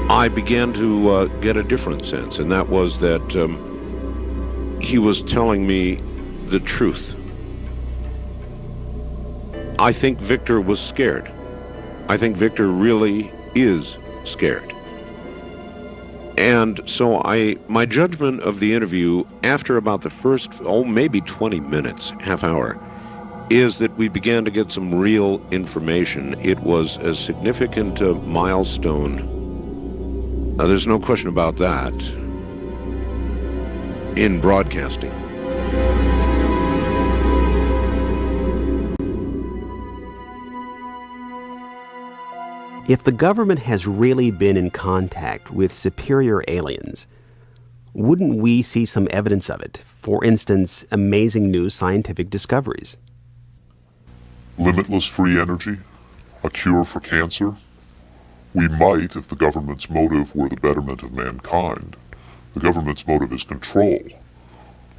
I began to get a different sense, and that was that he was telling me the truth. I think Victor was scared. I think Victor really is scared. And so my judgment of the interview after about the first, maybe 20 minutes, half hour, is that we began to get some real information. It was a significant milestone. There's no question about that in broadcasting. If the government has really been in contact with superior aliens, wouldn't we see some evidence of it? For instance, amazing new scientific discoveries. Limitless free energy? A cure for cancer? We might, if the government's motive were the betterment of mankind. The government's motive is control.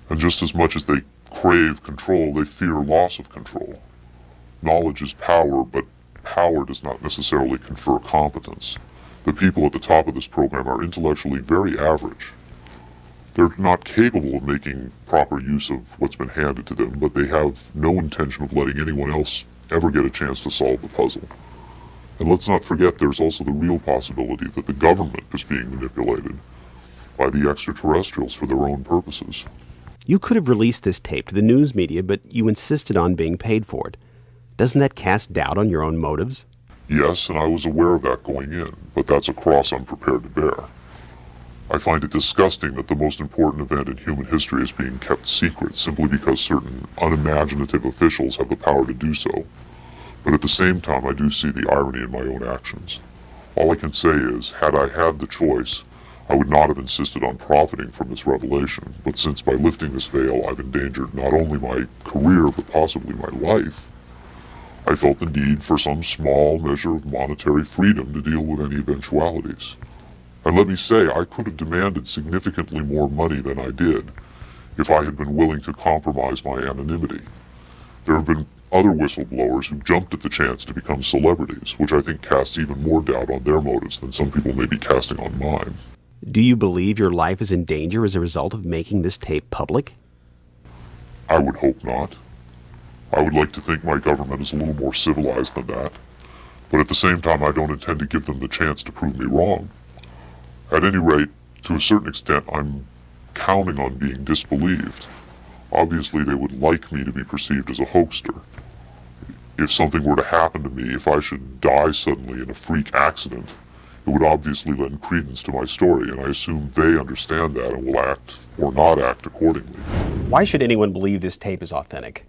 And just as much as they crave control, they fear loss of control. Knowledge is power, but power does not necessarily confer competence. The people at the top of this program are intellectually very average. They're not capable of making proper use of what's been handed to them, but they have no intention of letting anyone else ever get a chance to solve the puzzle. And let's not forget there's also the real possibility that the government is being manipulated by the extraterrestrials for their own purposes. You could have released this tape to the news media, but you insisted on being paid for it. Doesn't that cast doubt on your own motives? Yes, and I was aware of that going in, but that's a cross I'm prepared to bear. I find it disgusting that the most important event in human history is being kept secret simply because certain unimaginative officials have the power to do so. But at the same time, I do see the irony in my own actions. All I can say is, had I had the choice, I would not have insisted on profiting from this revelation. But since by lifting this veil I've endangered not only my career, but possibly my life, I felt the need for some small measure of monetary freedom to deal with any eventualities. And let me say, I could have demanded significantly more money than I did if I had been willing to compromise my anonymity. There have been other whistleblowers who jumped at the chance to become celebrities, which I think casts even more doubt on their motives than some people may be casting on mine. Do you believe your life is in danger as a result of making this tape public? I would hope not. I would like to think my government is a little more civilized than that, but at the same time I don't intend to give them the chance to prove me wrong. At any rate, to a certain extent, I'm counting on being disbelieved. Obviously, they would like me to be perceived as a hoaxer. If something were to happen to me, if I should die suddenly in a freak accident, it would obviously lend credence to my story, and I assume they understand that and will act or not act accordingly. Why should anyone believe this tape is authentic?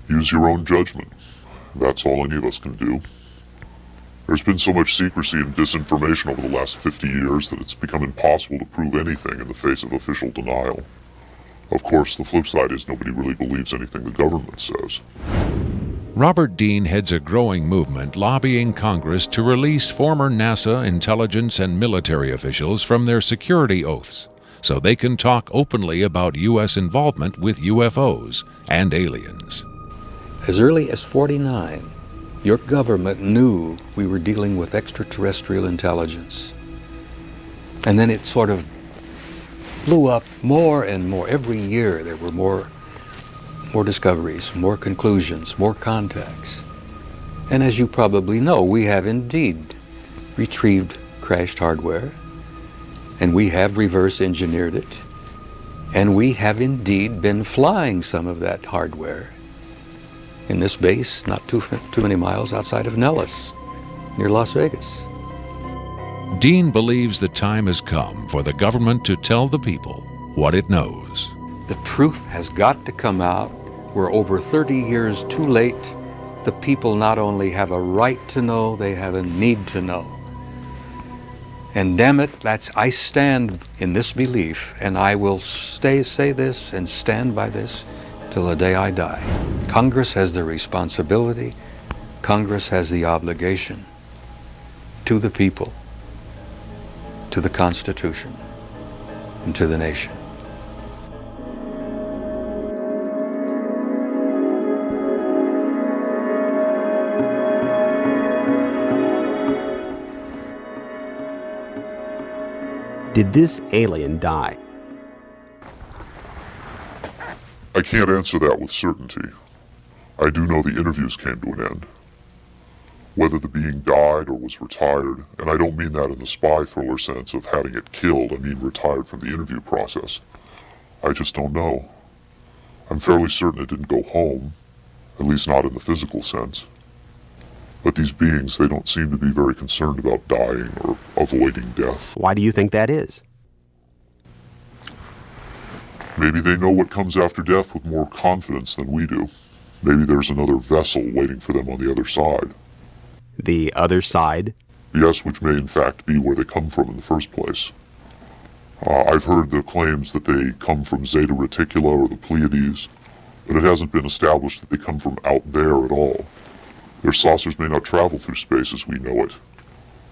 Use your own judgment. That's all any of us can do. There's been so much secrecy and disinformation over the last 50 years that it's become impossible to prove anything in the face of official denial. Of course, the flip side is nobody really believes anything the government says. Robert Dean heads a growing movement lobbying Congress to release former NASA intelligence and military officials from their security oaths so they can talk openly about U.S. involvement with UFOs and aliens. As early as '49, your government knew we were dealing with extraterrestrial intelligence. And then it sort of blew up more and more. Every year there were more discoveries, more conclusions, more contacts. And as you probably know, we have indeed retrieved crashed hardware, and we have reverse engineered it, and we have indeed been flying some of that hardware in this base not too many miles outside of Nellis, near Las Vegas. Dean believes the time has come for the government to tell the people what it knows. The truth has got to come out. We're over 30 years too late. The people not only have a right to know, they have a need to know. And damn it, I stand in this belief, and I will say this and stand by this till the day I die. Congress has the responsibility, Congress has the obligation to the people, to the Constitution, and to the nation. Did this alien die? I can't answer that with certainty. I do know the interviews came to an end. Whether the being died or was retired, and I don't mean that in the spy thriller sense of having it killed, I mean retired from the interview process. I just don't know. I'm fairly certain it didn't go home, at least not in the physical sense. But these beings, they don't seem to be very concerned about dying or avoiding death. Why do you think that is? Maybe they know what comes after death with more confidence than we do. Maybe there's another vessel waiting for them on the other side. The other side? Yes, which may in fact be where they come from in the first place. I've heard the claims that they come from Zeta Reticula or the Pleiades, but it hasn't been established that they come from out there at all. Their saucers may not travel through space as we know it.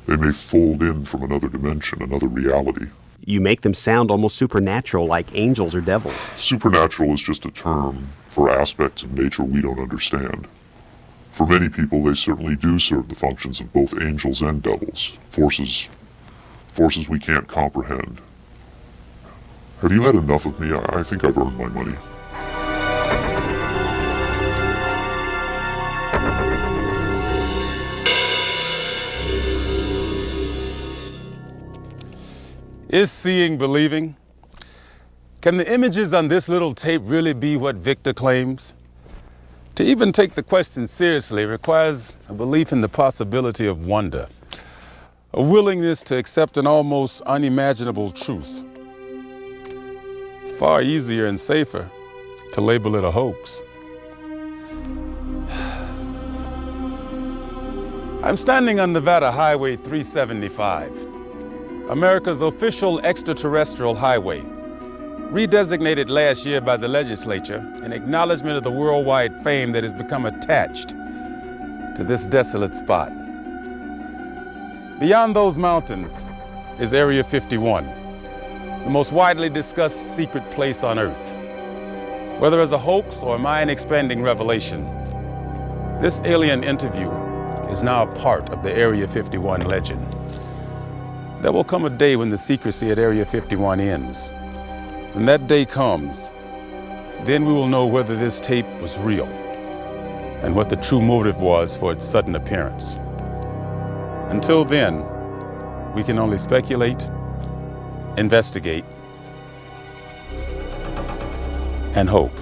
They may fold in from another dimension, another reality. You make them sound almost supernatural, like angels or devils. Supernatural is just a term for aspects of nature we don't understand. For many people, they certainly do serve the functions of both angels and devils, forces we can't comprehend. Have you had enough of me? I think I've earned my money. Is seeing believing? Can the images on this little tape really be what Victor claims? To even take the question seriously requires a belief in the possibility of wonder, a willingness to accept an almost unimaginable truth. It's far easier and safer to label it a hoax. I'm standing on Nevada Highway 375. America's official extraterrestrial highway, redesignated last year by the legislature in acknowledgement of the worldwide fame that has become attached to this desolate spot. Beyond those mountains is Area 51, the most widely discussed secret place on Earth. Whether as a hoax or mind-expanding revelation, this alien interview is now a part of the Area 51 legend. There will come a day when the secrecy at Area 51 ends. When that day comes, then we will know whether this tape was real and what the true motive was for its sudden appearance. Until then, we can only speculate, investigate, and hope.